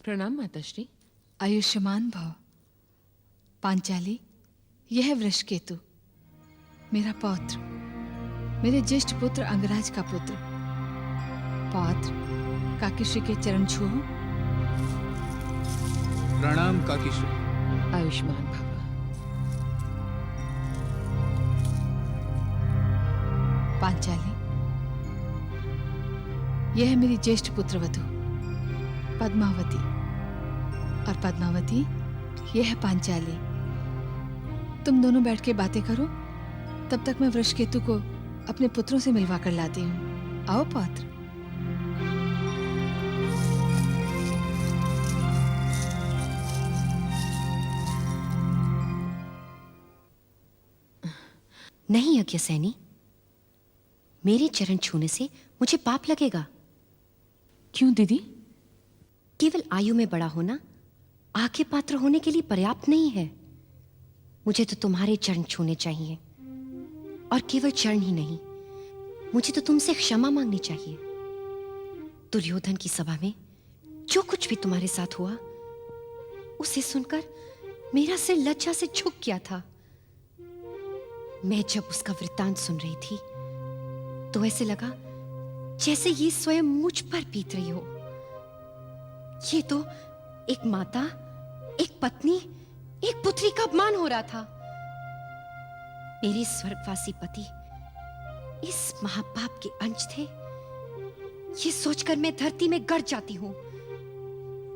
प्रणाम माताश्री। आयुष्मान भव। पांचाली, यह है वृषकेतु, मेरा पौत्र, मेरे ज्येष्ठ पुत्र अंगराज का पुत्र। पौत्र, काकीश्री के चरण छुओ। प्रणाम काकीश्री। आयुष्मान भव। पांचाली, यह है मेरी ज्येष्ठ पुत्र वधू पद्मावती, और पद्मावती, यह है पांचाली। तुम दोनों बैठ के बातें करो, तब तक मैं वृषकेतु को अपने पुत्रों से मिलवा कर लाती हूँ। आओ पौत्र। नहीं यज्ञसेनी, मेरे चरण छूने से मुझे पाप लगेगा। क्यों दीदी? केवल आयु में बड़ा होना आगे पात्र होने के लिए पर्याप्त नहीं है। मुझे तो तुम्हारे चरण छूने चाहिए, और केवल चरण ही नहीं, मुझे तो तुमसे क्षमा मांगनी चाहिए। दुर्योधन की सभा में जो कुछ भी तुम्हारे साथ हुआ, उसे सुनकर मेरा सिर लज्जा से झुक गया था। मैं जब उसका वृत्तांत सुन रही थी तो ऐसे लगा जैसे ये स्वयं मुझ पर बीत रही हो। ये तो एक माता, एक पत्नी, एक पुत्री का अपमान हो रहा था। मेरे स्वर्गवासी पति इस महापाप के अंश थे, ये सोचकर मैं धरती में गड़ जाती हूं।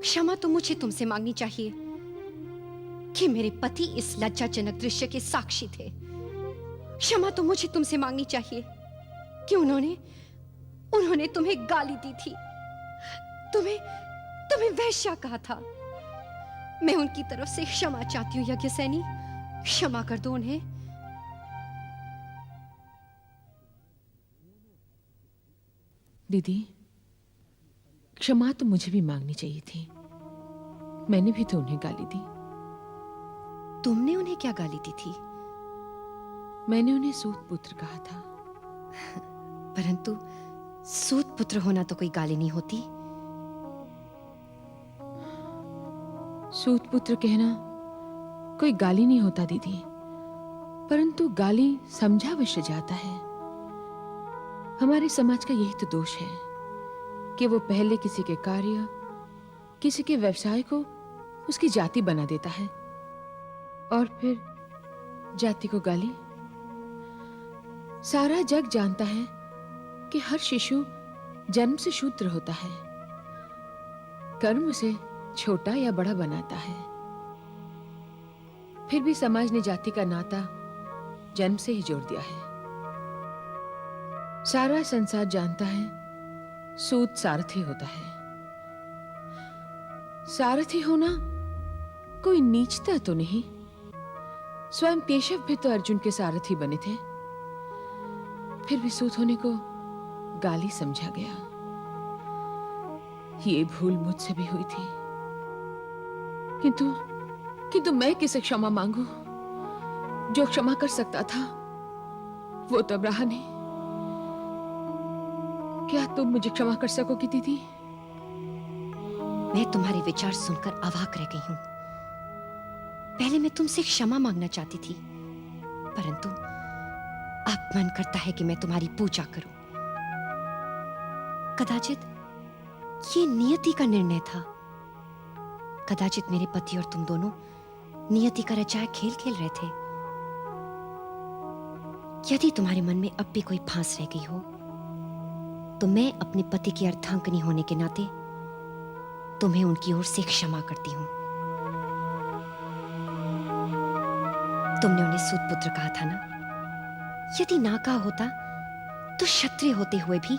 क्षमा तो मुझे तुमसे मांगनी चाहिए कि मेरे पति इस लज्जाजनक दृश्य के साक्षी थे। क्षमा तो मुझे तुमसे मांगनी चाहिए कि उन्होंने तुम्हें गाली दी थी, तुम्हें वैश्या कहा था। मैं उनकी तरफ से क्षमा चाहती हूँ यज्ञसेनी, क्षमा कर दो उन्हें। दीदी, क्षमा तो मुझे भी मांगनी चाहिए थी। मैंने भी तो उन्हें गाली दी। तुमने उन्हें क्या गाली दी थी? मैंने उन्हें सूत पुत्र कहा था। परंतु सूत पुत्र होना तो कोई गाली नहीं होती। सूत पुत्र कहना कोई गाली नहीं होता दीदी, परंतु गाली समझा अवश्य जाता है। हमारे समाज का यही तो दोष है कि वो पहले किसी के कार्य, किसी के व्यवसाय को उसकी जाति बना देता है, और फिर जाति को गाली। सारा जग जानता है कि हर शिशु जन्म से शूद्र होता है। कर्म उसे छोटा या बड़ा बनाता है। फिर भी समाज ने जाति का नाता जन्म से ही जोड़ दिया है। सारा संसार जानता है सूत सारथी होता है। सारथी होना कोई नीचता तो नहीं। स्वयं केशव भी तो अर्जुन के सारथी बने थे। फिर भी सूत होने को गाली समझा गया। ये भूल मुझसे भी हुई थी, किंतु मैं किसे क्षमा मांगू? जो क्षमा कर सकता था वो तो अब रहा नहीं। क्या तुम मुझे क्षमा कर सकोगी दीदी? मैं तुम्हारे विचार सुनकर अवाक रह गई हूं। पहले मैं तुमसे क्षमा मांगना चाहती थी, परंतु अब मन करता है कि मैं तुम्हारी पूजा करूं। कदाचित ये नियति का निर्णय था। कदाचित मेरे पति और तुम दोनों नियति का रचाया खेल खेल रहे थे। यदि तुम्हारे मन में अब भी कोई फांस रह गई हो, तो मैं अपने पति की अर्धांगिनी होने के नाते तुम्हें उनकी ओर से क्षमा करती हूं। तुमने उन्हें सूत पुत्र कहा था ना? यदि ना कहा होता तो क्षत्रिय होते हुए भी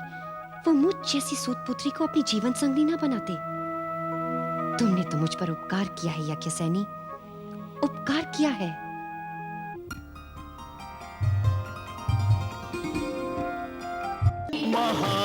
वो मुझ जैसी सूत पुत्री को अपनी जीवन संगनी ना बनाते। तुमने तो मुझ पर उपकार किया है यज्ञसेनी, उपकार किया है। महा